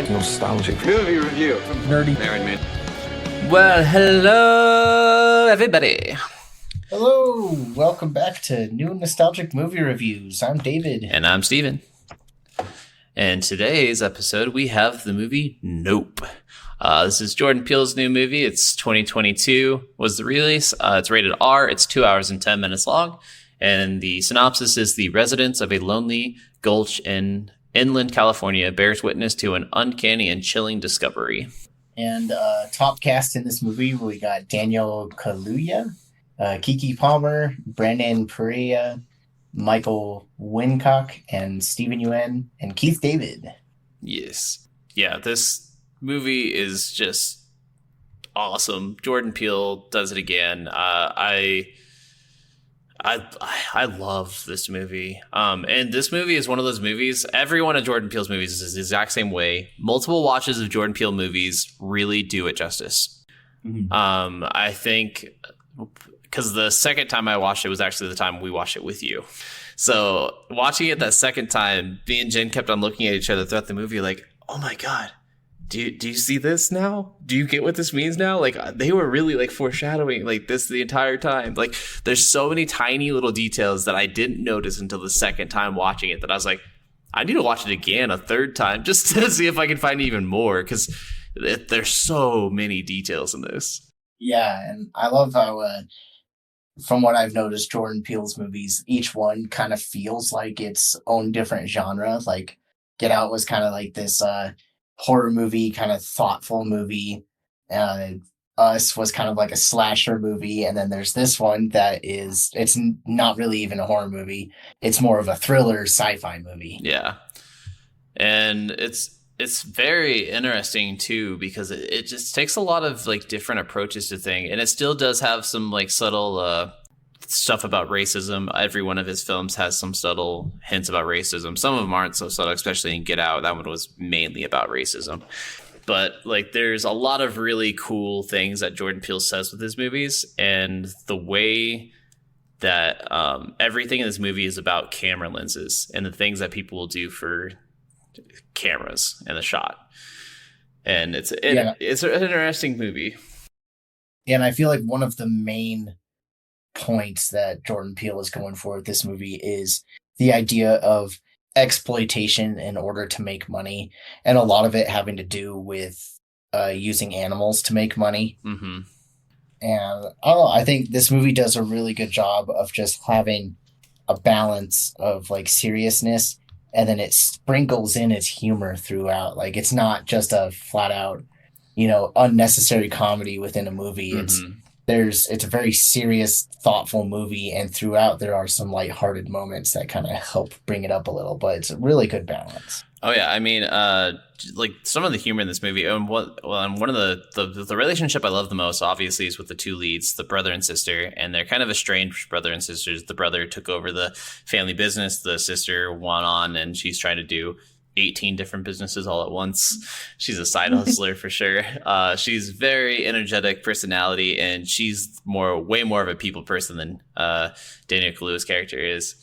like nostalgic movie review. Nerdy. Married man. Well, hello, everybody. Hello, welcome back to New Nostalgic Movie Reviews. I'm David. And I'm Steven. And today's episode, we have the movie Nope. This is Jordan Peele's new movie. It's 2022 was the release. It's rated R. It's 2 hours and 10 minutes long. And the synopsis is: the residents of a lonely gulch in inland California bears witness to an uncanny and chilling discovery. And top cast in this movie, we got Daniel Kaluuya, Keke Palmer, Brandon Perea, Michael Wincock, and Stephen Yuen, and Keith David. Yes. Yeah, this movie is just awesome. Jordan Peele does it again. I love this movie. And this movie is one of those movies, every one of Jordan Peele's movies is the exact same way. Multiple watches of Jordan Peele movies really do it justice. Mm-hmm. I think because the second time I watched it was actually the time we watched it with you. So watching it that second time, me and Jen kept on looking at each other throughout the movie like, oh my God, do you see this now? Do you get what this means now? Like, they were really like foreshadowing like this the entire time. Like, there's so many tiny little details that I didn't notice until the second time watching it that I was like, I need to watch it again a third time just to see if I can find even more, because there's so many details in this. Yeah, and I love how, from what I've noticed, Jordan Peele's movies, each one kind of feels like its own different genre. Like, Get Out was kind of like this horror movie, kind of thoughtful movie. Us was kind of like a slasher movie, and then there's this one that it's not really even a horror movie. It's more of a thriller sci-fi movie. Yeah, and it's very interesting too, because it just takes a lot of like different approaches to things, and it still does have some like subtle stuff about racism. Every one of his films has some subtle hints about racism. Some of them aren't so subtle, especially in Get Out. That one was mainly about racism. But like, there's a lot of really cool things that Jordan Peele says with his movies, and the way that everything in this movie is about camera lenses and the things that people will do for cameras and the shot. And it's an interesting movie. Yeah, and I feel like one of the main points that Jordan Peele is going for with this movie is the idea of exploitation in order to make money, and a lot of it having to do with using animals to make money. Mm-hmm. And I don't know, I think this movie does a really good job of just having a balance of like seriousness, and then it sprinkles in its humor throughout. Like, it's not just a flat out, unnecessary comedy within a movie. Mm-hmm. It's a very serious, thoughtful movie, and throughout there are some lighthearted moments that kind of help bring it up a little, but it's a really good balance. Oh yeah, I mean, like some of the humor in this movie, and one of the relationship I love the most, obviously, is with the two leads, the brother and sister, and they're kind of estranged brother and sisters. The brother took over the family business, the sister went on, and she's trying to do 18 different businesses all at once. She's a side hustler for sure. She's very energetic personality, and she's way more of a people person than Daniel Kaluuya's character is.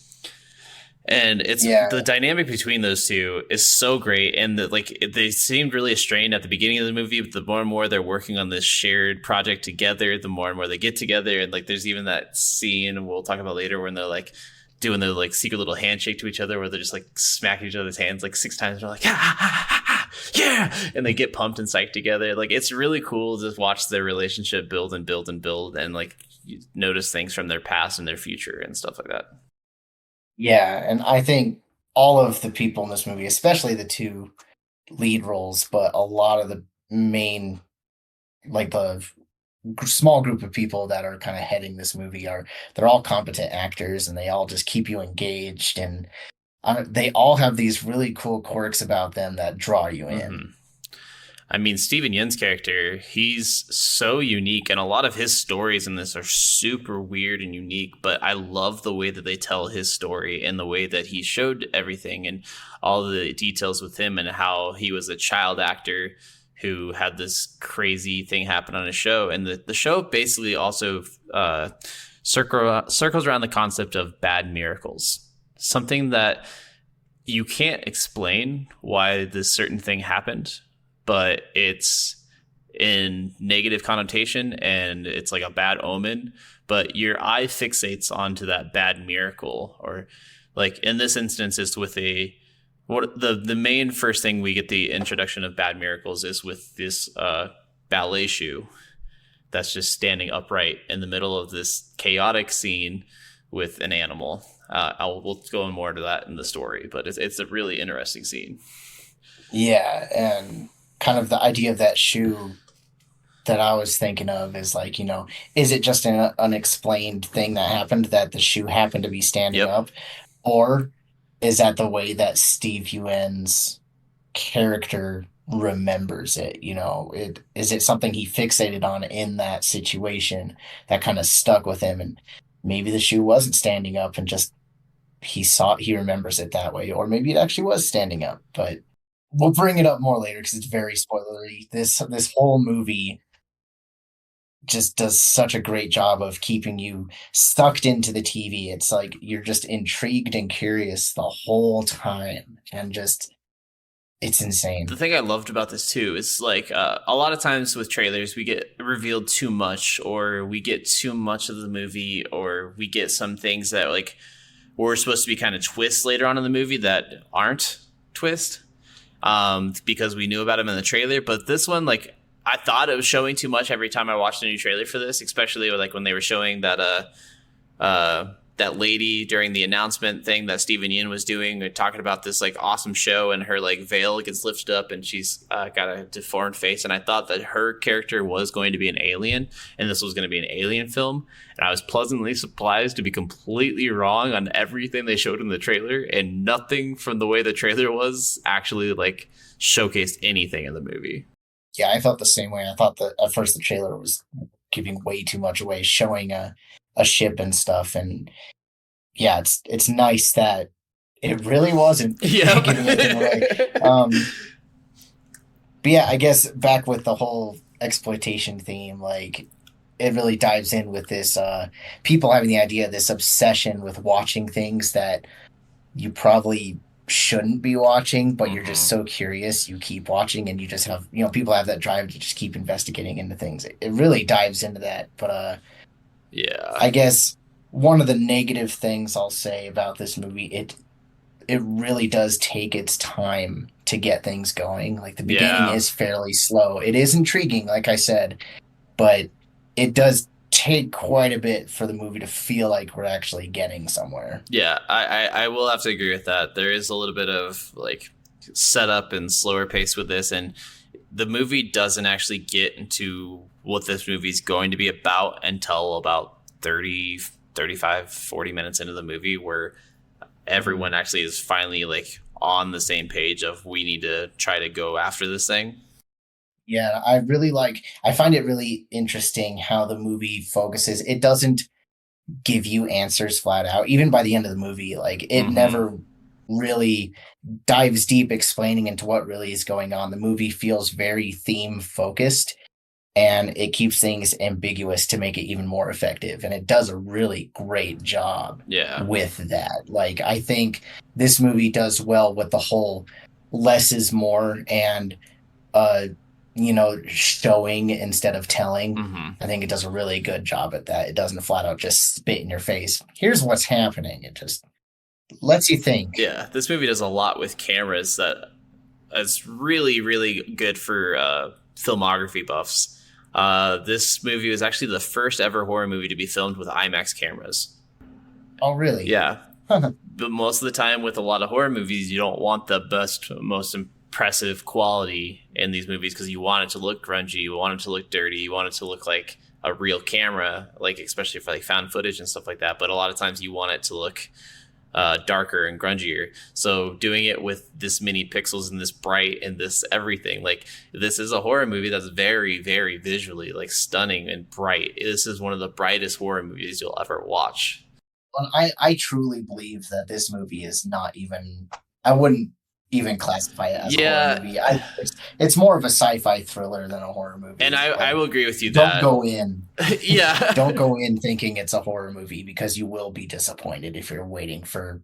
And the dynamic between those two is so great, and they seemed really estranged at the beginning of the movie, but the more and more they're working on this shared project together, the more and more they get together. And like, there's even that scene we'll talk about later when they're like doing their like secret little handshake to each other, where they're just like smacking each other's hands like 6 times. They're like, yeah, and they get pumped and psyched together. Like, it's really cool to just watch their relationship build and build and build, and like, you notice things from their past and their future and stuff like that. Yeah, and I think all of the people in this movie, especially the two lead roles, but a lot of the main, like the small group of people that are kind of heading this movie, they're all competent actors, and they all just keep you engaged, and they all have these really cool quirks about them that draw you in. Mm-hmm. I mean, Stephen Yun's character, he's so unique, and a lot of his stories in this are super weird and unique, but I love the way that they tell his story and the way that he showed everything and all the details with him, and how he was a child actor who had this crazy thing happen on a show. And the show basically also circles around the concept of bad miracles, something that you can't explain why this certain thing happened, but it's in negative connotation and it's like a bad omen, but your eye fixates onto that bad miracle. Or like in this instance is with the main first thing we get the introduction of bad miracles is with this ballet shoe that's just standing upright in the middle of this chaotic scene with an animal. We'll go in more to that in the story, but it's a really interesting scene. Yeah, and kind of the idea of that shoe that I was thinking of is like, is it just an unexplained thing that happened that the shoe happened to be standing Yep. up? Or is that the way that Steve Ewan's character remembers it? Is it something he fixated on in that situation that kind of stuck with him? And maybe the shoe wasn't standing up and just he remembers it that way. Or maybe it actually was standing up, but we'll bring it up more later because it's very spoilery. This whole movie just does such a great job of keeping you sucked into the TV. It's like you're just intrigued and curious the whole time, and just it's insane. The thing I loved about this too is like a lot of times with trailers we get revealed too much, or we get too much of the movie, or we get some things that like were supposed to be kind of twists later on in the movie that aren't twist. Because we knew about him in the trailer. But this one, like, I thought it was showing too much every time I watched a new trailer for this, especially like when they were showing that that lady during the announcement thing that Steven Yeun was doing, talking about this like awesome show, and her like veil gets lifted up and she's got a deformed face. And I thought that her character was going to be an alien, and this was going to be an alien film. And I was pleasantly surprised to be completely wrong on everything they showed in the trailer, and nothing from the way the trailer was actually like showcased anything in the movie. Yeah, I felt the same way. I thought that at first the trailer was giving way too much away, showing a ship and stuff. And yeah, it's nice that it really wasn't Yeah. giving anything away. But yeah, I guess back with the whole exploitation theme, like it really dives in with this people having the idea, this obsession with watching things that you probably shouldn't be watching, but you're just so curious, you keep watching, and you just have, people have that drive to just keep investigating into things. It really dives into that. But yeah, I guess one of the negative things I'll say about this movie, it really does take its time to get things going. Like the beginning is fairly slow. It is intriguing, like I said, but it does take quite a bit for the movie to feel like we're actually getting somewhere. Yeah, I will have to agree with that. There is a little bit of like setup and slower pace with this, and the movie doesn't actually get into what this movie's going to be about until about 30, 35, 40 minutes into the movie, where everyone actually is finally like on the same page of we need to try to go after this thing. Yeah, I find it really interesting how the movie focuses. It doesn't give you answers flat out. Even by the end of the movie, like it never really dives deep explaining into what really is going on. The movie feels very theme focused, and it keeps things ambiguous to make it even more effective. And it does a really great job with that. Like, I think this movie does well with the whole less is more, and showing instead of telling. I think it does a really good job at that. It doesn't flat out just spit in your face, here's what's happening. It just lets you think. Yeah, this movie does a lot with cameras that is really, really good for filmography buffs. This movie was actually the first ever horror movie to be filmed with IMAX cameras. Oh, really? Yeah. But most of the time with a lot of horror movies, you don't want the best, most impressive quality in these movies because you want it to look grungy, you want it to look dirty, you want it to look like a real camera, like especially for like found footage and stuff like that. But a lot of times you want it to look darker and grungier. So doing it with this many pixels and this bright and this everything, like this is a horror movie that's very, very visually like stunning and bright. This is one of the brightest horror movies you'll ever watch. Well, I truly believe that this movie is not even, I wouldn't even classify it as a horror movie. It's more of a sci-fi thriller than a horror movie. And I will agree with you that. Don't go in. Yeah. Don't go in thinking it's a horror movie, because you will be disappointed if you're waiting for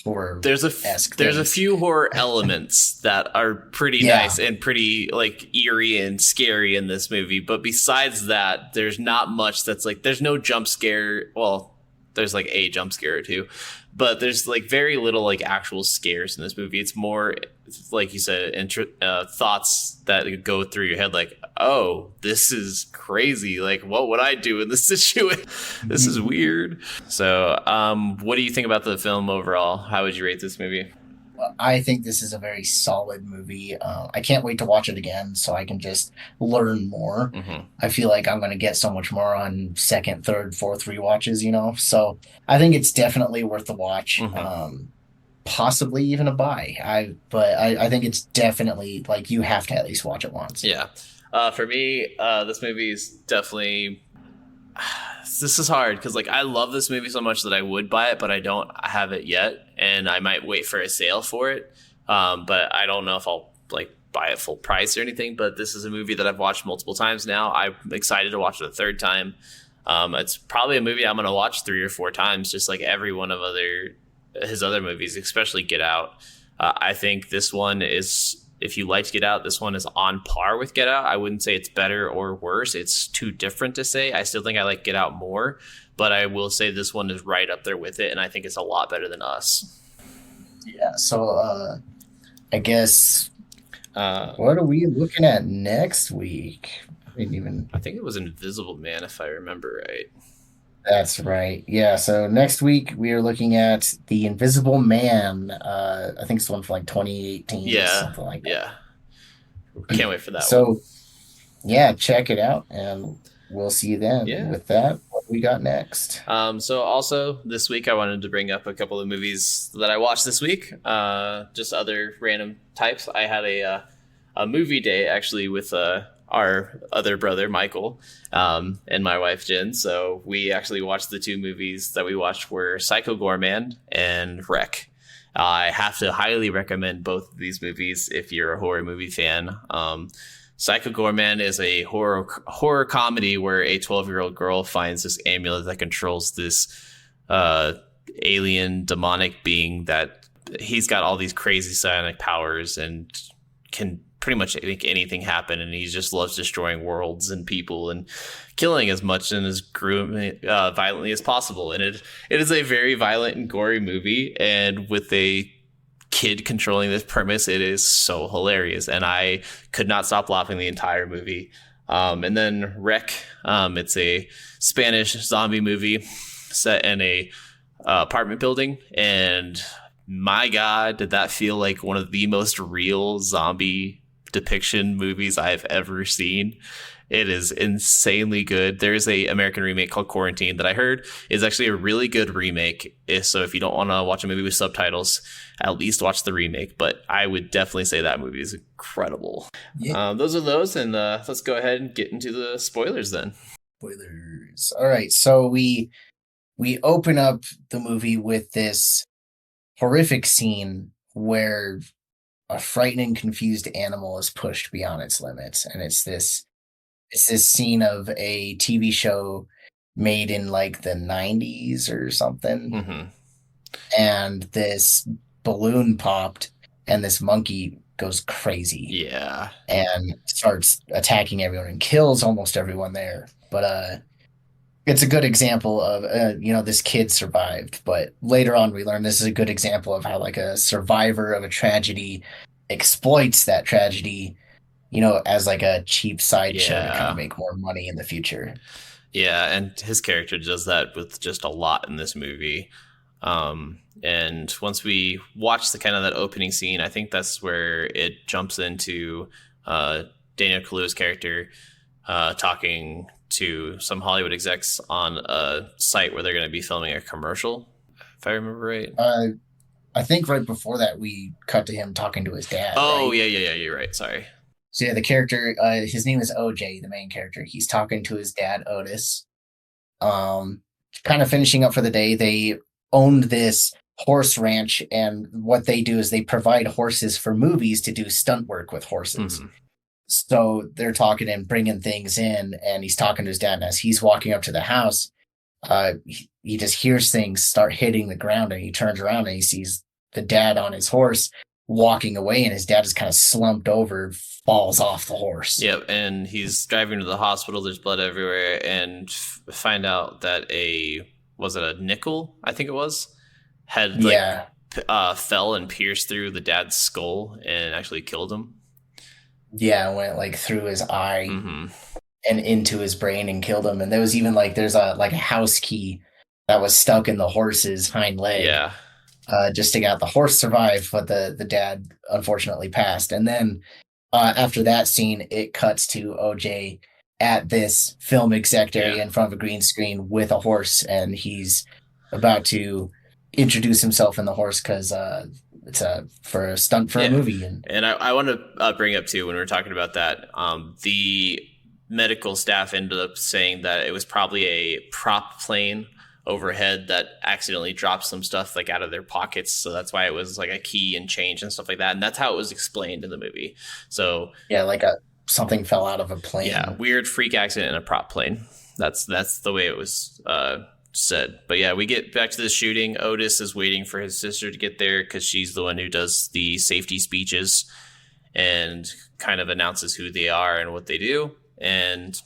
horror. There's a few horror elements that are pretty nice and pretty like eerie and scary in this movie, but besides that, there's not much that's like, there's no jump scare. Well, there's like a jump scare or two, but there's like very little like actual scares in this movie. It's more like you said, thoughts that go through your head, like, oh, this is crazy. Like, what would I do in this situation? This is weird. So, what do you think about the film overall? How would you rate this movie? I think this is a very solid movie. I can't wait to watch it again so I can just learn more. Mm-hmm. I feel like I'm going to get so much more on second, third, fourth rewatches, you know? So I think it's definitely worth the watch. Mm-hmm. Possibly even a buy. But I think it's definitely, like, you have to at least watch it once. Yeah. For me, this movie is definitely... This is hard because like I love this movie so much that I would buy it, but I don't have it yet, and I might wait for a sale for it. But I don't know if I'll like buy it full price or anything. But this is a movie that I've watched multiple times now. I'm excited to watch it a third time. It's probably a movie I'm going to watch 3 or 4 times, just like every one of his other movies, especially Get Out. I think this one is. If you liked Get Out, this one is on par with Get Out. I wouldn't say it's better or worse. It's too different to say. I still think I like Get Out more, but I will say this one is right up there with it, and I think it's a lot better than Us. Yeah, so I guess what are we looking at next week? I think it was Invisible Man, if I remember right. That's right. Yeah, so next week we are looking at The Invisible Man. I think it's the one from like 2018 or something like that. Yeah. Can't wait for that one. So, yeah, check it out, and we'll see you then. Yeah. With that, what we got next? So also this week I wanted to bring up a couple of movies that I watched this week. Just other random types. I had a movie day actually with our other brother Michael and my wife Jen. So we actually watched the 2 movies that we watched were Psycho Goreman and Wreck. I have to highly recommend both of these movies if you're a horror movie fan. Psycho Goreman is a horror comedy where a 12-year-old girl finds this amulet that controls this alien demonic being that he's got all these crazy psionic powers and can pretty much make anything happen, and he just loves destroying worlds and people and killing as much and as violently as possible. And it is a very violent and gory movie, and with a kid controlling this premise, it is so hilarious, and I could not stop laughing the entire movie. And then Wreck, it's a Spanish zombie movie set in a apartment building, and my God, did that feel like one of the most real zombie depiction movies I've ever seen. It is insanely good. There's a American remake called Quarantine that I heard is actually a really good remake. So if you don't want to watch a movie with subtitles, at least watch the remake. But I would definitely say that movie is incredible. Yeah. Those are those, and let's go ahead and get into the spoilers then. Spoilers. All right, so we open up the movie with this horrific scene where a frightening, confused animal is pushed beyond its limits, and it's this scene of a TV show made in like the 90s or something. Mm-hmm. And this balloon popped, and this monkey goes crazy. Yeah, and starts attacking everyone and kills almost everyone there. But it's a good example of this kid survived, but later on we learn this is a good example of how like a survivor of a tragedy exploits that tragedy, as like a cheap sideshow to kind of make more money in the future. Yeah, and his character does that with just a lot in this movie. And once we watch the kind of that opening scene, I think that's where it jumps into Daniel Kaluuya's character talking to some Hollywood execs on a site where they're going to be filming a commercial, if I remember right. I think right before that we cut to him talking to his dad. Oh, right? yeah, you're right. Sorry. So yeah, the character, his name is OJ, the main character. He's talking to his dad, Otis. Kind of finishing up for the day. They owned this horse ranch, and what they do is they provide horses for movies to do stunt work with horses. Mm-hmm. So they're talking and bringing things in, and he's talking to his dad. And as he's walking up to the house, he just hears things start hitting the ground, and he turns around and he sees the dad on his horse walking away, and his dad is kind of slumped over, falls off the horse. Yep, and he's driving to the hospital. There's blood everywhere, and find out that was it a nickel? I think it was had fell and pierced through the dad's skull and actually killed him. Yeah, it went like through his eye and into his brain and killed him. And there was even there's a house key that was stuck in the horse's hind leg. Yeah. Just to get the horse survived, but the dad unfortunately passed. And then after that scene, it cuts to OJ at this film exec area in front of a green screen with a horse, and he's about to introduce himself in the horse because it's for a stunt for a movie. And I want to bring up too, when we were talking about that, the medical staff ended up saying that it was probably a prop plane overhead that accidentally dropped some stuff out of their pockets, so that's why it was a key and change and stuff like that, and that's how it was explained in the movie. So something fell out of a plane. Yeah, weird freak accident in a prop plane. That's the way it was said. But yeah, we get back to the shooting. Otis is waiting for his sister to get there because she's the one who does the safety speeches and kind of announces who they are and what they do. And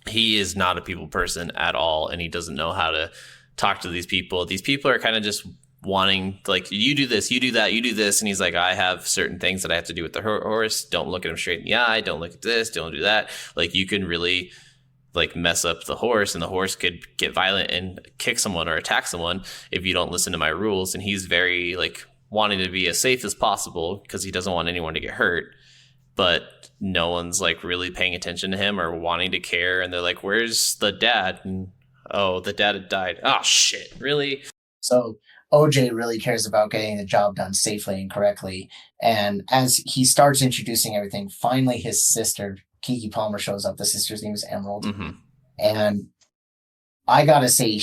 he is not a people person at all, and he doesn't know how to talk to these people. These people are kind of just wanting, you do this, you do that, you do this. And he's like, I have certain things that I have to do with the horse. Don't look at him straight in the eye. Don't look at this. Don't do that. You can really mess up the horse, and the horse could get violent and kick someone or attack someone if you don't listen to my rules. And he's very wanting to be as safe as possible because he doesn't want anyone to get hurt. But no one's really paying attention to him or wanting to care. And they're like, where's the dad? And the dad had died. Oh, shit. Really? So OJ really cares about getting the job done safely and correctly. And as he starts introducing everything, finally his sister, Keke Palmer, shows up. The sister's name is Emerald. Mm-hmm. And I gotta say,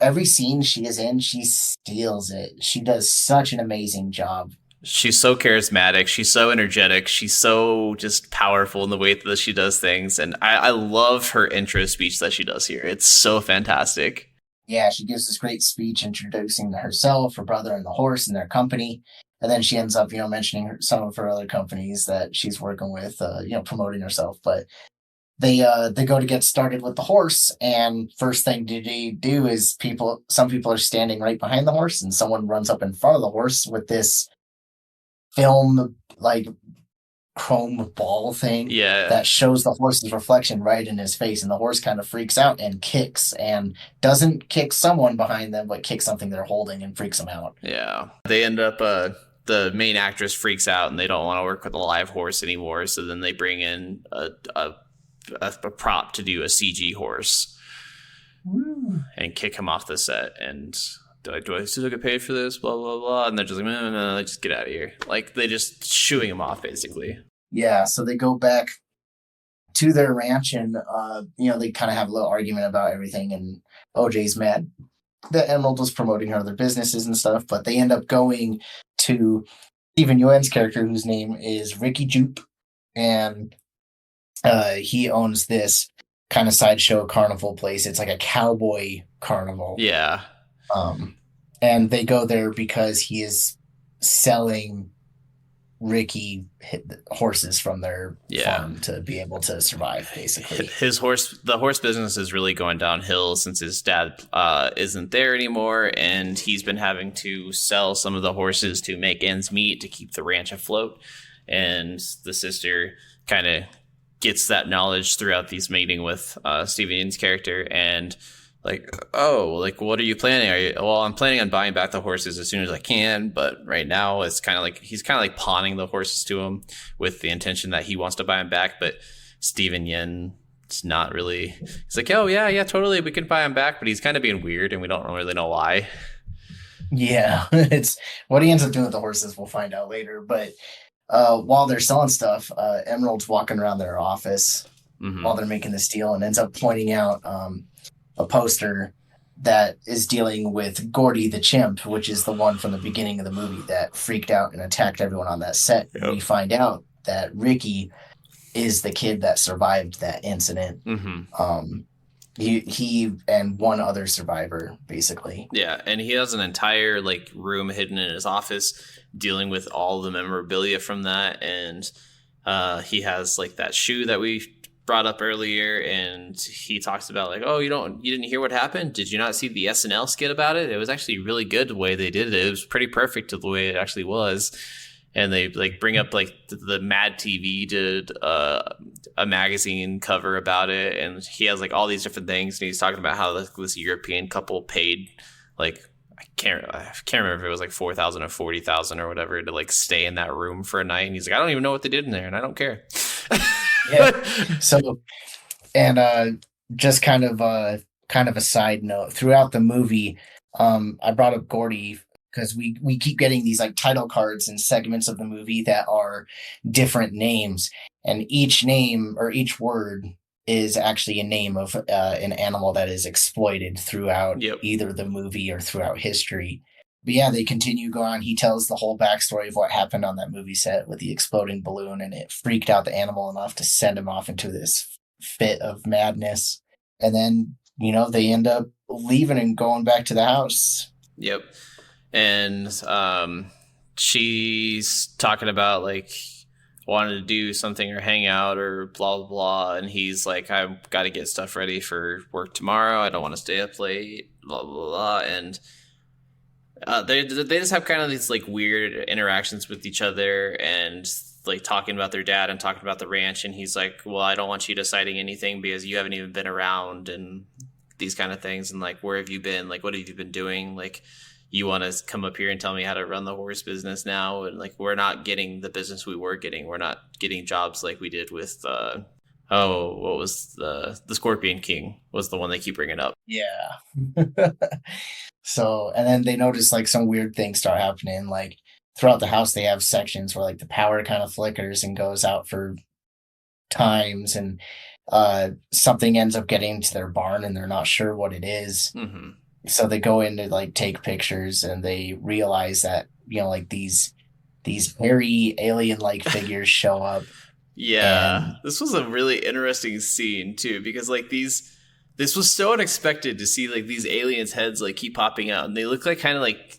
every scene she is in, she steals it. She does such an amazing job. She's so charismatic. She's so energetic. She's so just powerful in the way that she does things. And I love her intro speech that she does here. It's so fantastic. Yeah, she gives this great speech introducing herself, her brother, and the horse and their company. And then she ends up, mentioning some of her other companies that she's working with, promoting herself. But they go to get started with the horse, and first thing they do is some people are standing right behind the horse, and someone runs up in front of the horse with this film chrome ball thing that shows the horse's reflection right in his face, and the horse kind of freaks out and kicks, and doesn't kick someone behind them, but kicks something they're holding and freaks them out. Yeah, they end up the main actress freaks out and they don't want to work with a live horse anymore, so then they bring in a prop to do a CG horse. Woo. And kick him off the set. And do I still get paid for this? Blah, blah, blah. And they're just no, just get out of here. They just shooing him off, basically. Yeah, so they go back to their ranch, and they kind of have a little argument about everything, and OJ's mad that Emerald was promoting her other businesses and stuff, but they end up going to Steven Yeun's character, whose name is Ricky Jupe, and he owns this kind of sideshow carnival place. It's like a cowboy carnival. Yeah. And they go there because he is selling Ricky horses from their farm to be able to survive, basically. The horse business is really going downhill since his dad isn't there anymore, and he's been having to sell some of the horses to make ends meet to keep the ranch afloat. And the sister kind of gets that knowledge throughout these meeting with Steven Yeun's character, and what are you planning? I'm planning on buying back the horses as soon as I can, but right now it's kind of he's kind of pawning the horses to him with the intention that he wants to buy them back. But Steven Yeun, it's not really. He's like, oh yeah, totally, we can buy them back, but he's kind of being weird, and we don't really know why. Yeah, it's what he ends up doing with the horses. We'll find out later. But while they're selling stuff, Emerald's walking around their office while they're making this deal, and ends up pointing out a poster that is dealing with Gordy the chimp, which is the one from the beginning of the movie that freaked out and attacked everyone on that set. Yep. We find out that Ricky is the kid that survived that incident. He and one other survivor, basically. Yeah, and he has an entire like room hidden in his office dealing with all the memorabilia from that, and he has like that shoe that we brought up earlier, and he talks about like, oh, you didn't hear what happened? Did you not see the SNL skit about it? It was actually really good the way they did it. It was pretty perfect to the way it actually was. And they like bring up like the Mad TV did a magazine cover about it, and he has like all these different things, and he's talking about how this European couple paid like I can't remember if it was like 4,000 or 40,000 or whatever to like stay in that room for a night, and he's like, I don't even know what they did in there, and I don't care. Yeah. So, and just kind of a side note, throughout the movie, I brought up Gordy because we keep getting these like title cards and segments of the movie that are different names, and each name or each word is actually a name of an animal that is exploited throughout either the movie or throughout history. But yeah, they continue going on. He tells the whole backstory of what happened on that movie set with the exploding balloon, and it freaked out the animal enough to send him off into this fit of madness. And then, they end up leaving and going back to the house. Yep. And she's talking about like wanting to do something or hang out or blah blah blah, and he's like, I've got to get stuff ready for work tomorrow, I don't want to stay up late, blah blah blah. And they just have kind of these like weird interactions with each other, and like talking about their dad and talking about the ranch, and he's like, well, I don't want you deciding anything because you haven't even been around, and these kind of things, and like, where have you been, like what have you been doing, like you want to come up here and tell me how to run the horse business now, and like we're not getting the business we were getting, we're not getting jobs like we did with what was the Scorpion King was the one they keep bringing up. Yeah. So, and then they notice like some weird things start happening, like throughout the house they have sections where like the power kind of flickers and goes out for times, and something ends up getting into their barn and they're not sure what it is. Mm-hmm. So they go in to like take pictures, and they realize that like these hairy alien-like figures show up. Yeah, this was a really interesting scene too, because like this was so unexpected to see like these aliens' heads like keep popping out, and they look like kind of like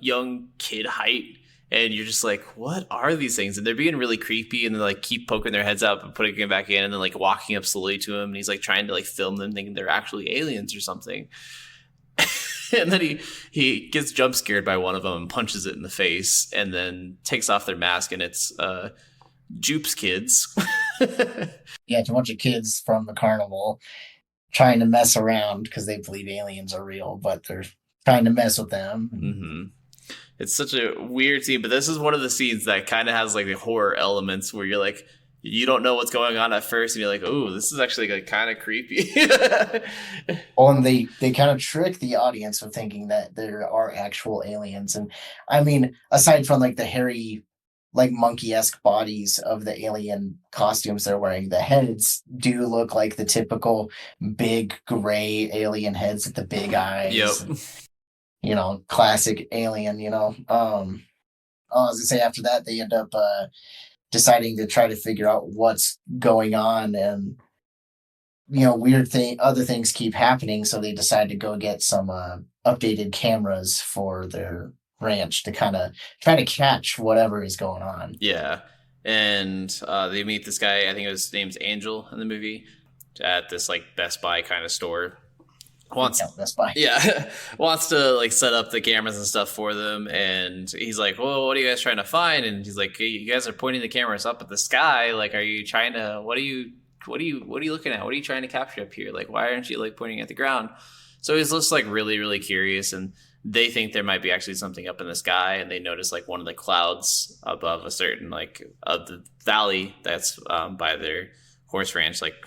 young kid height, and you're just like, what are these things? And they're being really creepy, and they like keep poking their heads up and putting them back in, and then like walking up slowly to him, and he's like trying to like film them thinking they're actually aliens or something. And then he gets jump scared by one of them and punches it in the face, and then takes off their mask, and it's Jupe's kids. Yeah, it's a bunch of kids from the carnival trying to mess around because they believe aliens are real, but they're trying to mess with them. Mm-hmm. It's such a weird scene, but this is one of the scenes that kind of has like the horror elements where you're like, you don't know what's going on at first, and you're like, oh, this is actually like kind of creepy. Well, and they kind of trick the audience with thinking that there are actual aliens. And I mean, aside from like the hairy, like monkey-esque bodies of the alien costumes they're wearing, the heads do look like the typical big gray alien heads with the big eyes. Yep. And, classic alien, I was gonna say, after that they end up deciding to try to figure out what's going on, and other things keep happening, so they decide to go get some updated cameras for their ranch to kind of try to catch whatever is going on. Yeah. And they meet this guy, I think his name's Angel in the movie, at this like Best Buy kind of store. Best Buy. Yeah, wants to like set up the cameras and stuff for them, and he's like, well, what are you guys trying to find? And he's like, hey, you guys are pointing the cameras up at the sky, like, are you trying to, what are you looking at, what are you trying to capture up here, like, why aren't you like pointing at the ground? So he's just like really, really curious, and they think there might be actually something up in the sky, and they notice like one of the clouds above a certain like of the valley that's by their horse ranch, like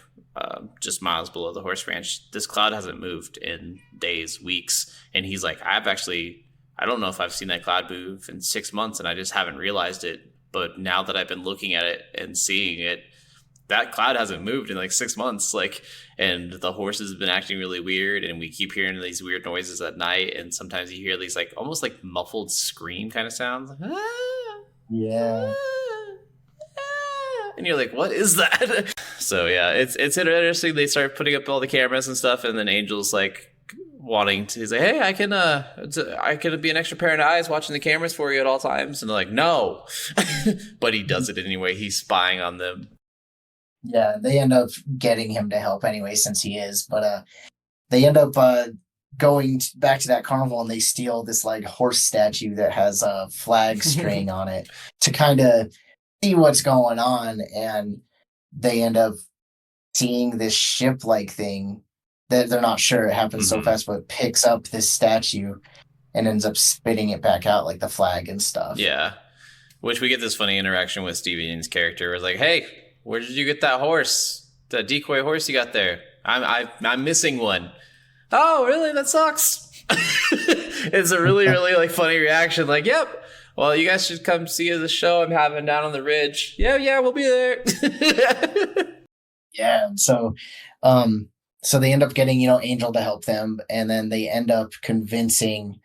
just miles below the horse ranch. This cloud hasn't moved in days, weeks, and he's like, I don't know if I've seen that cloud move in 6 months, and I just haven't realized it. But now that I've been looking at it and seeing it, that cloud hasn't moved in like 6 months. Like, and the horses have been acting really weird, and we keep hearing these weird noises at night, and sometimes you hear these like almost like muffled scream kind of sounds, like, ah, yeah. ah, ah. And you're like, what is that? So yeah, it's interesting. They start putting up all the cameras and stuff, and then Angel's like wanting to say, hey, I can be an extra pair of eyes watching the cameras for you at all times. And they're like, no. But he does it anyway. He's spying on them. Yeah, they end up getting him to help anyway, since he is. But they end up going back to that carnival, and they steal this like horse statue that has a flag string on it to kind of see what's going on. And they end up seeing this ship-like thing that they're not sure it happens so fast, but picks up this statue and ends up spitting it back out like the flag and stuff. Yeah, which we get this funny interaction with Stevie Yeun's character. It's like, hey, where did you get that horse? That decoy horse you got there? I'm missing one. Oh, really? That sucks. It's a really, really like funny reaction. Like, yep. Well, you guys should come see the show I'm having down on the ridge. Yeah, we'll be there. Yeah. So they end up getting, Angel to help them, and then they end up convincing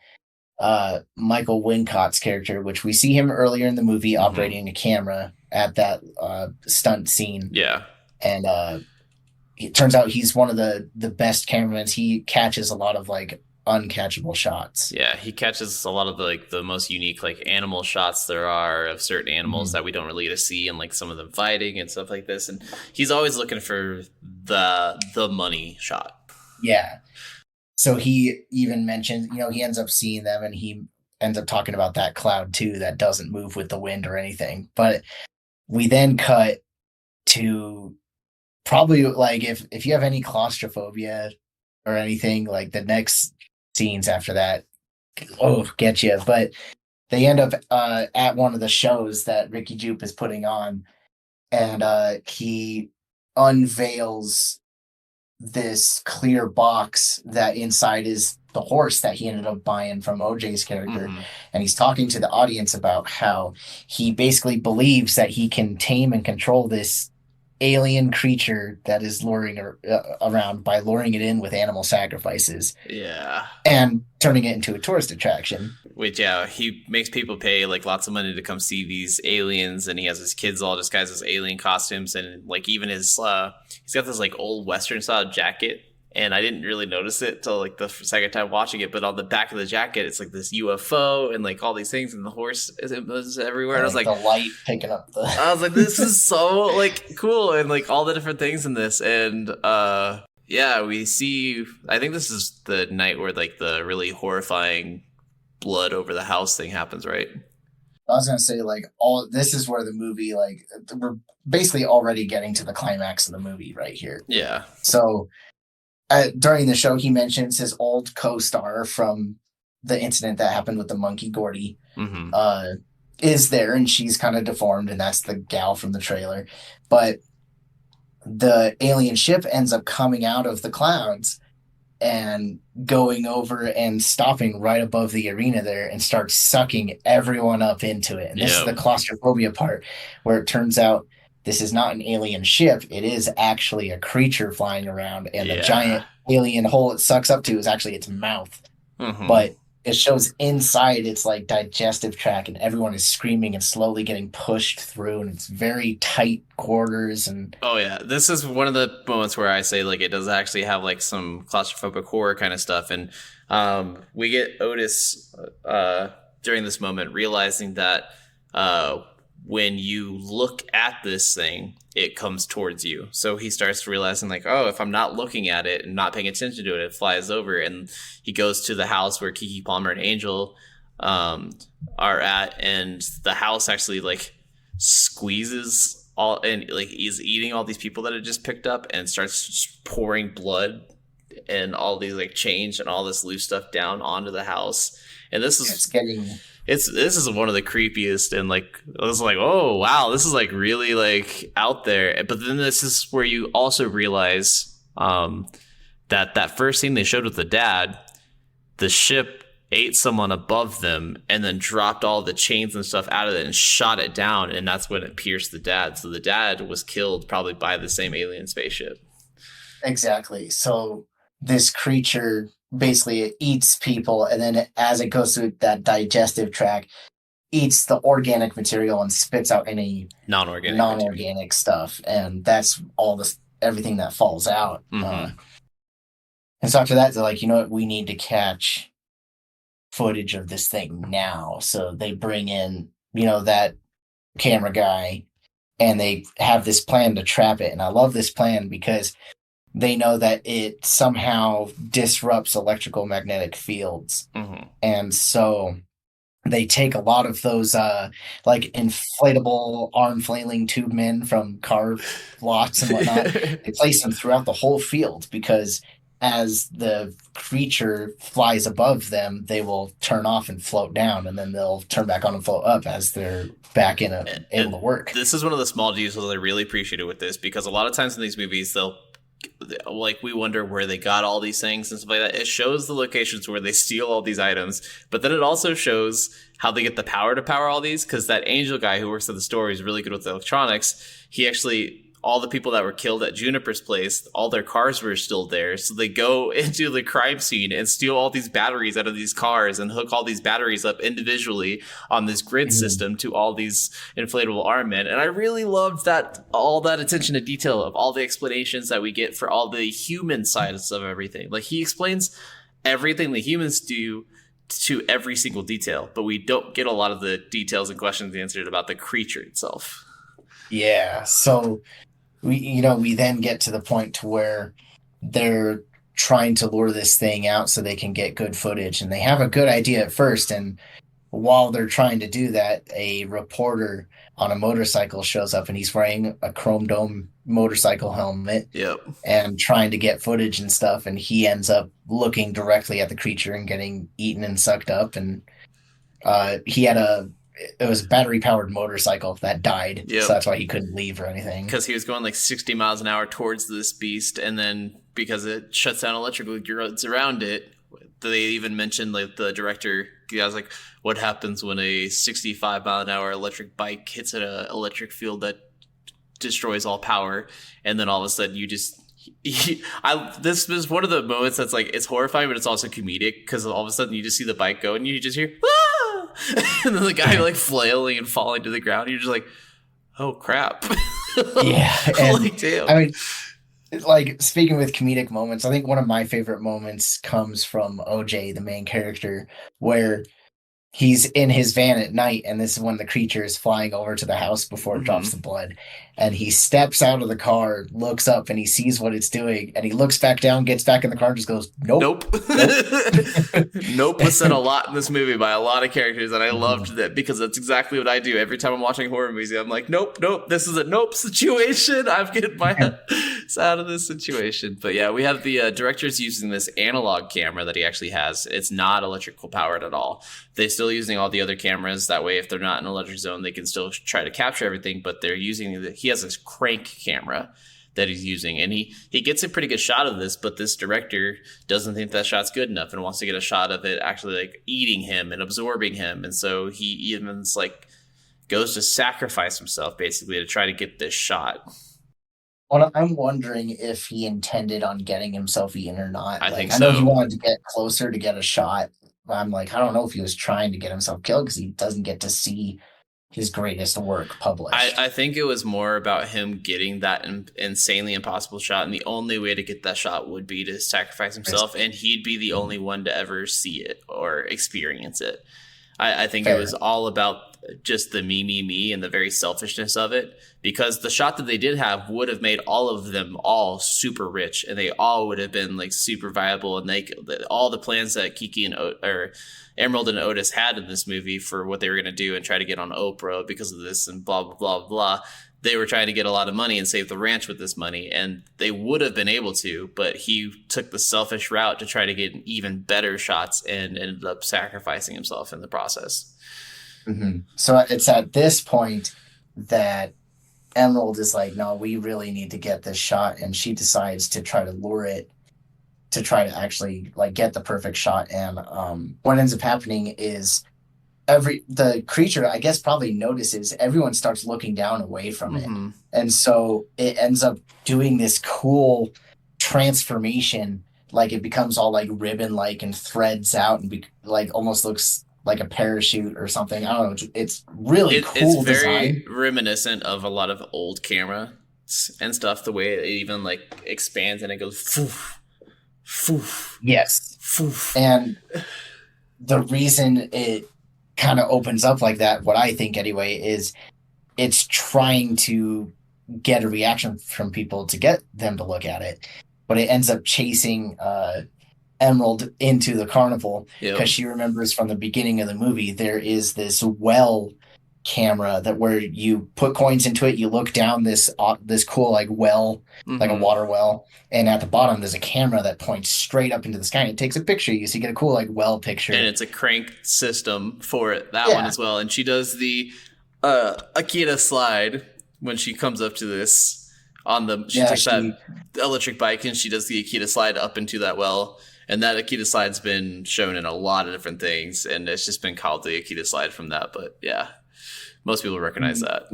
Michael Wincott's character, which we see him earlier in the movie operating a camera at that stunt scene. Yeah. And it turns out he's one of the best cameramen. He catches a lot of like uncatchable shots. Yeah, he catches a lot of the most unique like animal shots there are of certain animals that we don't really get to see, and like some of them fighting and stuff like this. And he's always looking for the money shot. Yeah. So he even mentions, he ends up seeing them, and he ends up talking about that cloud too that doesn't move with the wind or anything. But we then cut to probably like if you have any claustrophobia or anything, like the next scenes after that get you. But they end up at one of the shows that Ricky Jupe is putting on, and he unveils this clear box that inside is the horse that he ended up buying from OJ's character. And he's talking to the audience about how he basically believes that he can tame and control this alien creature that is luring around by luring it in with animal sacrifices. Yeah. And turning it into a tourist attraction. Which, yeah, he makes people pay like lots of money to come see these aliens, and he has his kids all disguised as alien costumes, and like even his he's got this like old Western style jacket, and I didn't really notice it till like the second time watching it, but on the back of the jacket it's like this UFO and like all these things, and the horse is everywhere. And I was like, the light picking up the I was like, this is so like cool, and like all the different things in this. And yeah, we see, I think this is the night where like the really horrifying blood over the house thing happens, right? I was gonna say, like, this is where the movie, like, we're basically already getting to the climax of the movie right here. Yeah. So during the show, he mentions his old co-star from the incident that happened with the monkey Gordy is there, and she's kind of deformed, and that's the gal from the trailer. But the alien ship ends up coming out of the clouds and going over and stopping right above the arena there and starts sucking everyone up into it. And this is the claustrophobia part, where it turns out this is not an alien ship. It is actually a creature flying around, and the giant alien hole it sucks up to is actually its mouth. But it shows inside its like digestive tract, and everyone is screaming and slowly getting pushed through, and it's very tight quarters. And oh yeah, this is one of the moments where I say like it does actually have like some claustrophobic horror kind of stuff. And we get Otis during this moment realizing that when you look at this thing, it comes towards you. So he starts realizing like, oh, if I'm not looking at it and not paying attention to it, it flies over. And he goes to the house where Keke Palmer and Angel are at, and the house actually like squeezes all, and like he's eating all these people that it just picked up, and starts just pouring blood and all these like change and all this loose stuff down onto the house. And this is this is one of the creepiest, and like I was like, oh wow, this is like really like out there. But then this is where you also realize that first scene they showed with the dad, the ship ate someone above them and then dropped all the chains and stuff out of it and shot it down, and that's when it pierced the dad. So the dad was killed probably by the same alien spaceship. Exactly. So this creature basically it eats people, and then as it goes through that digestive tract, eats the organic material and spits out any Non-organic. non-organic stuff, and that's everything that falls out. Mm-hmm. And so after that, they're like, you know what, we need to catch footage of this thing now. So they bring in, that camera guy, and they have this plan to trap it. And I love this plan because they know that it somehow disrupts electrical magnetic fields. Mm-hmm. And so they take a lot of those like inflatable arm flailing tube men from car lots and whatnot. They place them throughout the whole field because as the creature flies above them, they will turn off and float down, and then they'll turn back on and float up as they're back able to work. This is one of the small details I really appreciated with this, because a lot of times in these movies, we wonder where they got all these things and stuff like that. It shows the locations where they steal all these items, but then it also shows how they get the power to power all these, because that angel guy who works at the store is really good with electronics. He actually... all the people that were killed at Juniper's place, all their cars were still there. So they go into the crime scene and steal all these batteries out of these cars and hook all these batteries up individually on this grid system to all these inflatable arm men. And I really loved all that attention to detail of all the explanations that we get for all the human sides of everything. Like, he explains everything the humans do to every single detail, but we don't get a lot of the details and questions answered about the creature itself. Yeah, so we then get to the point to where they're trying to lure this thing out so they can get good footage, and they have a good idea at first, and while they're trying to do that, a reporter on a motorcycle shows up, and he's wearing a chrome dome motorcycle helmet. Yep. And trying to get footage and stuff, and he ends up looking directly at the creature and getting eaten and sucked up, and it was a battery-powered motorcycle that died, yep. So that's why he couldn't leave or anything. Because he was going like 60 miles an hour towards this beast, and then because it shuts down electrical grids around it, they even mentioned, like, the director, I was like, what happens when a 65-mile-an-hour electric bike hits an electric field that destroys all power? And then all of a sudden you just... this is one of the moments that's like, it's horrifying, but it's also comedic, because all of a sudden you just see the bike go and you just hear, ah! And then the guy like flailing and falling to the ground. And you're just like, oh crap. Yeah. Like, damn. I mean, like, speaking with comedic moments, I think one of my favorite moments comes from OJ, the main character, where he's in his van at night, and this is when the creature is flying over to the house before it drops the blood. And he steps out of the car, looks up, and he sees what it's doing. And he looks back down, gets back in the car, and just goes, nope. Nope was said a lot in this movie by a lot of characters, and I loved that, because that's exactly what I do. Every time I'm watching horror movies, I'm like, nope, this is a nope situation. I'm getting my head out of this situation. But yeah, we have the directors using this analog camera that he actually has. It's not electrical powered at all. They're still using all the other cameras. That way, if they're not in an electric zone, they can still try to capture everything. But they're using he has this crank camera that he's using, and he gets a pretty good shot of this. But this director doesn't think that shot's good enough and wants to get a shot of it actually like eating him and absorbing him. And so he even like goes to sacrifice himself basically to try to get this shot. Well, I'm wondering if he intended on getting himself eaten or not. I think I so. know he wanted to get closer to get a shot. I'm like, I don't know if he was trying to get himself killed because he doesn't get to see his greatest work published. I think it was more about him getting that insanely impossible shot, and the only way to get that shot would be to sacrifice himself, and he'd be the only one to ever see it or experience it. I think Fair. It was all about just the me, and the very selfishness of it, because the shot that they did have would have made all of them all super rich, and they all would have been like super viable, and all the plans that Kiki and Emerald and Otis had in this movie for what they were going to do and try to get on Oprah because of this and blah, blah, blah, blah. They were trying to get a lot of money and save the ranch with this money, and they would have been able to, but he took the selfish route to try to get even better shots and ended up sacrificing himself in the process. Mm-hmm. So it's at this point that Emerald is like, no, we really need to get this shot, and she decides to try to lure it to try to actually like get the perfect shot. And what ends up happening is the creature, I guess, probably notices everyone starts looking down away from it. And so it ends up doing this cool transformation. Like it becomes all like ribbon like and threads out and like almost looks like a parachute or something. I don't know. It's really It's cool very design. reminiscent of a lot of old camera and stuff. The way it even like expands and it goes foof, foof, Yes. foof. And the reason it kind of opens up like that, what I think anyway, is it's trying to get a reaction from people to get them to look at it. But it ends up chasing Emerald into the carnival Yep. because she remembers from the beginning of the movie there is this well camera that where you put coins into it, you look down this cool like well, like a Mhm. water well, and at the bottom there's a camera that points straight up into the sky and it takes a picture of you, so you get a cool like well picture. And it's a crank system for it, that Yeah. one as well. And she does the Akita slide when she comes up to this on the she takes that electric bike and she does the Akita slide up into that well. And that Akita slide's been shown in a lot of different things, and it's just been called the Akita slide from that. But yeah, most people recognize that.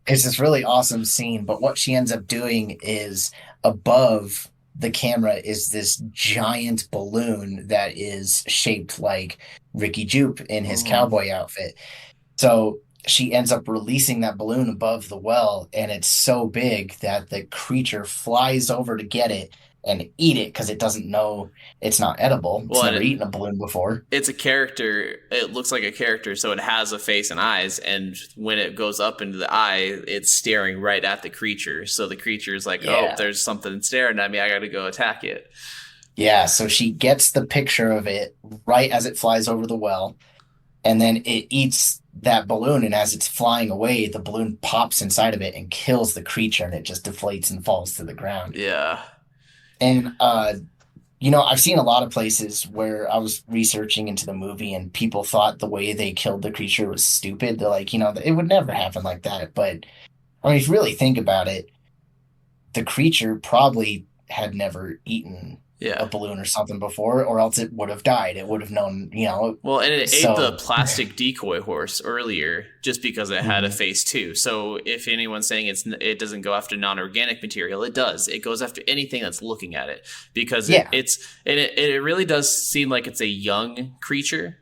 It's this really awesome scene, but what she ends up doing is above the camera is this giant balloon that is shaped like Ricky Jupe in his cowboy outfit. So she ends up releasing that balloon above the well, and it's so big that the creature flies over to get it and eat it because it doesn't know it's not edible. It's never eaten a balloon before. It's a character. It looks like a character, so it has a face and eyes. And when it goes up into the eye, it's staring right at the creature. So the creature is like, oh, there's something staring at me. I got to go attack it. Yeah, so she gets the picture of it right as it flies over the well, and then it eats that balloon, and as it's flying away, the balloon pops inside of it and kills the creature, and it just deflates and falls to the ground. Yeah. And I've seen a lot of places where I was researching into the movie and people thought the way they killed the creature was stupid. They're like, it would never happen like that. But I mean, if you really think about it, the creature probably had never eaten a balloon or something before, or else it would have died. It would have known, Well, and it ate the plastic decoy horse earlier just because it had a face too. So if anyone's saying it doesn't go after non-organic material, it does. It goes after anything that's looking at it because it really does seem like it's a young creature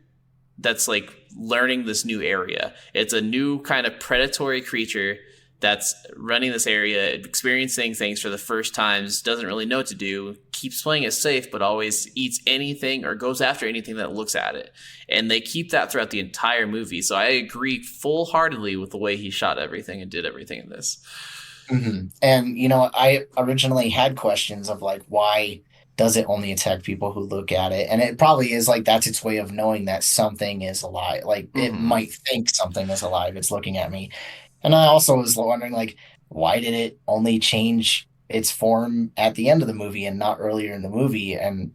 that's like learning this new area. It's a new kind of predatory creature that's running this area, experiencing things for the first times, doesn't really know what to do, keeps playing it safe, but always eats anything or goes after anything that looks at it. And they keep that throughout the entire movie. So I agree full-heartedly with the way he shot everything and did everything in this. Mm-hmm. And, I originally had questions of like, why does it only attack people who look at it? And it probably is like, that's its way of knowing that something is alive. Like it might think something is alive. It's looking at me. And I also was wondering, like, why did it only change its form at the end of the movie and not earlier in the movie? And,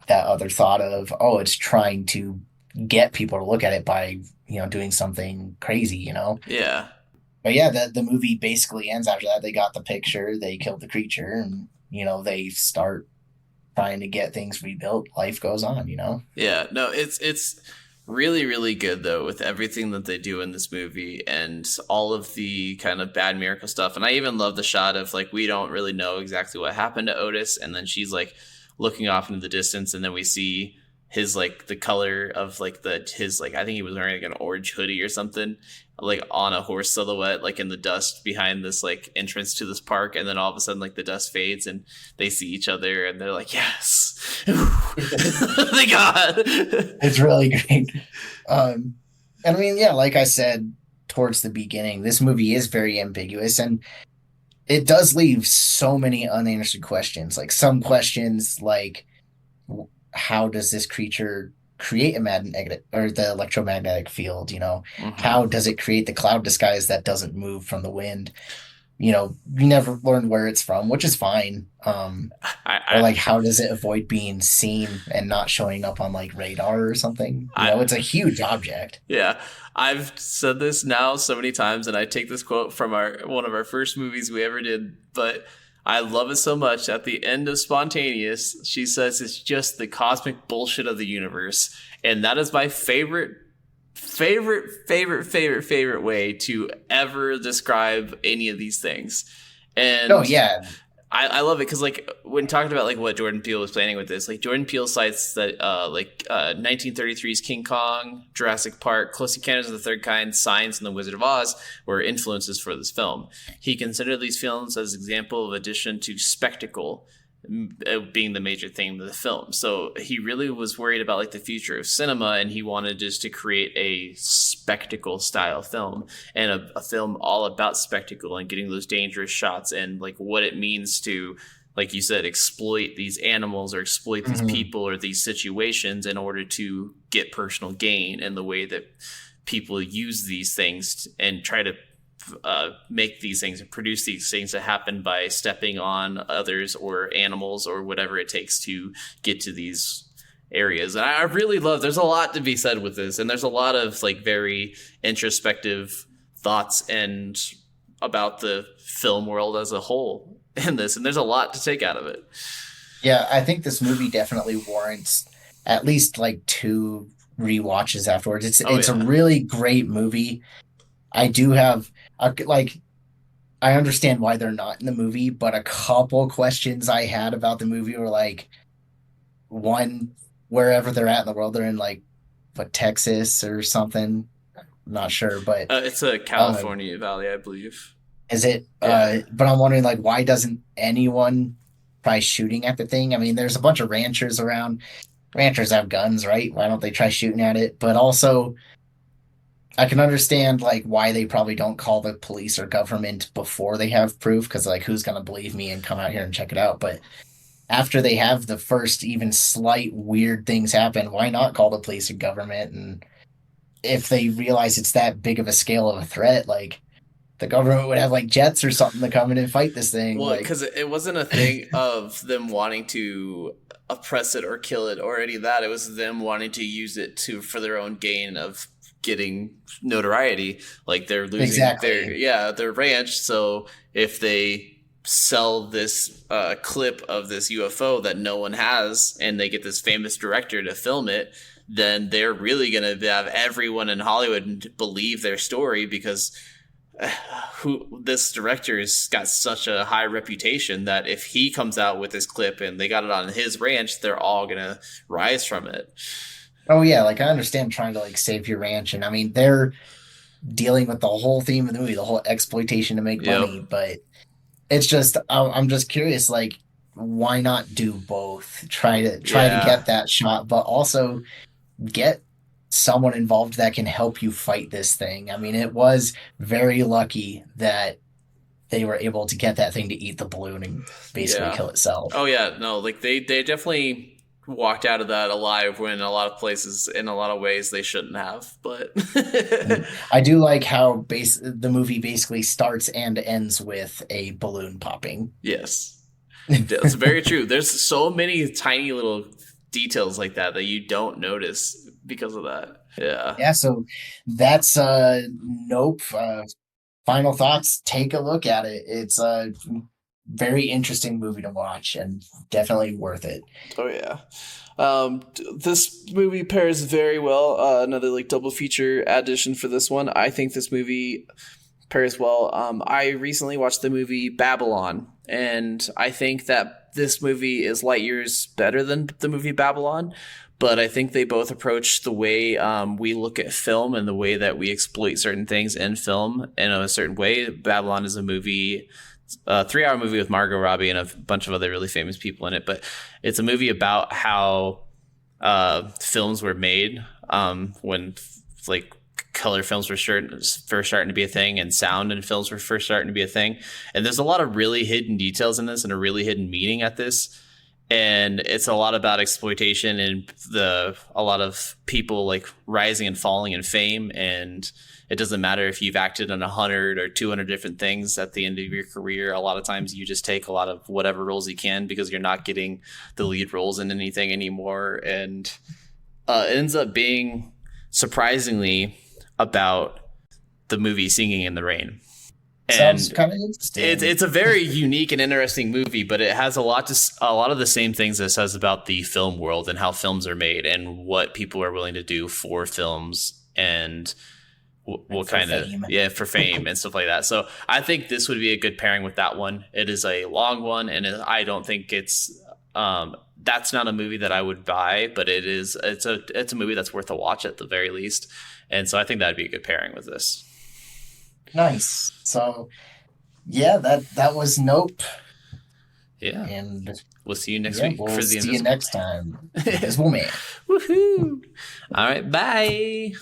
that other thought of, oh, it's trying to get people to look at it by, doing something crazy, Yeah. But yeah, the movie basically ends after that. They got the picture, they killed the creature, and, they start trying to get things rebuilt. Life goes on, Yeah, no, it's really, really good, though, with everything that they do in this movie and all of the kind of bad miracle stuff. And I even love the shot of, like, we don't really know exactly what happened to Otis. And then she's, like, looking off into the distance. And then we see his, like, the color of, like, I think he was wearing, like, an orange hoodie or something, like, on a horse silhouette, like, in the dust behind this, like, entrance to this park. And then all of a sudden, like, the dust fades and they see each other and they're like, yes. Thank God. It's really great. And I mean, yeah, like I said towards the beginning, this movie is very ambiguous and it does leave so many unanswered questions. Like some questions like, how does this creature create the electromagnetic field? How does it create the cloud disguise that doesn't move from the wind? We never learned where it's from, which is fine. Or like, how does it avoid being seen and not showing up on like radar or something? It's a huge object. Yeah, I've said this now so many times, and I take this quote from one of our first movies we ever did, but I love it so much. At the end of Spontaneous, she says it's just the cosmic bullshit of the universe, and that is my favorite way to ever describe any of these things. And oh yeah, I love it because like when talking about like what Jordan Peele was planning with this, like Jordan Peele cites that 1933's King Kong, Jurassic Park, Close Encounters of the Third Kind, Signs, and The Wizard of Oz were influences for this film. He considered these films as an example of addition to spectacle being the major theme of the film. So he really was worried about like the future of cinema, and he wanted just to create a spectacle style film and a film all about spectacle and getting those dangerous shots and like what it means to, like you said, exploit these animals or exploit these people or these situations in order to get personal gain, and the way that people use these things and try to make these things and produce these things to happen by stepping on others or animals or whatever it takes to get to these areas. And I really love, there's a lot to be said with this, and there's a lot of like very introspective thoughts and about the film world as a whole in this, and there's a lot to take out of it. Yeah, I think this movie definitely warrants at least like 2 rewatches afterwards. It's a really great movie. I do have I understand why they're not in the movie, but a couple questions I had about the movie were like, one, wherever they're at in the world, they're in like Texas or something. I'm not sure, but it's a California Valley, I believe. Is it? Yeah. But I'm wondering like, why doesn't anyone try shooting at the thing? I mean, there's a bunch of ranchers around. Ranchers have guns, right? Why don't they try shooting at it? But also, I can understand like why they probably don't call the police or government before they have proof, because like who's gonna believe me and come out here and check it out? But after they have the first even slight weird things happen, why not call the police or government? And if they realize it's that big of a scale of a threat, like the government would have like jets or something to come in and fight this thing. Well, because it wasn't a thing of them wanting to oppress it or kill it or any of that. It was them wanting to use it for their own gain of getting notoriety. Like they're losing their ranch, so if they sell this clip of this UFO that no one has and they get this famous director to film it, then they're really going to have everyone in Hollywood believe their story, because this director has got such a high reputation that if he comes out with this clip and they got it on his ranch, they're all going to rise from it. Oh yeah, like I understand trying to like save your ranch, and I mean they're dealing with the whole theme of the movie, the whole exploitation to make money. But it's just I'm just curious, like why not do both? Try to get that shot, but also get someone involved that can help you fight this thing. I mean, it was very lucky that they were able to get that thing to eat the balloon and basically kill itself. Oh yeah, no, like they definitely walked out of that alive when a lot of places, in a lot of ways, they shouldn't have. But I do like how the movie basically starts and ends with a balloon popping. Yes, that's very true. There's so many tiny little details like that you don't notice because of that. Yeah. So that's Nope. Final thoughts. Take a look at it. It's a very interesting movie to watch and definitely worth it. Oh yeah. This movie pairs very well. Another like double feature addition for this one. I think this movie pairs well. I recently watched the movie Babylon, and I think that this movie is light years better than the movie Babylon. But I think they both approach the way we look at film and the way that we exploit certain things in film in a certain way. Babylon is a 3-hour movie with Margot Robbie and a bunch of other really famous people in it. But it's a movie about how films were made when like color films were first starting to be a thing, and sound in films were first starting to be a thing. And there's a lot of really hidden details in this and a really hidden meaning at this. And it's a lot about exploitation and a lot of people like rising and falling in fame. And it doesn't matter if you've acted in 100 or 200 different things at the end of your career. A lot of times you just take a lot of whatever roles you can because you're not getting the lead roles in anything anymore. And it ends up being surprisingly about the movie Singing in the Rain. And sounds kind of interesting. It's a very unique and interesting movie, but it has a lot of the same things it says about the film world and how films are made and what people are willing to do for films and will For kind of fame. for fame and stuff like that. So I think this would be a good pairing with that one. It is a long one, and I don't think it's that's not a movie that I would buy, but it's a movie that's worth a watch at the very least. And so I think that'd be a good pairing with this. Nice. So yeah, that was Nope. Yeah. And we'll see you next week we'll for the see you Invisible next time. Invisible Man. Woohoo! All right, bye.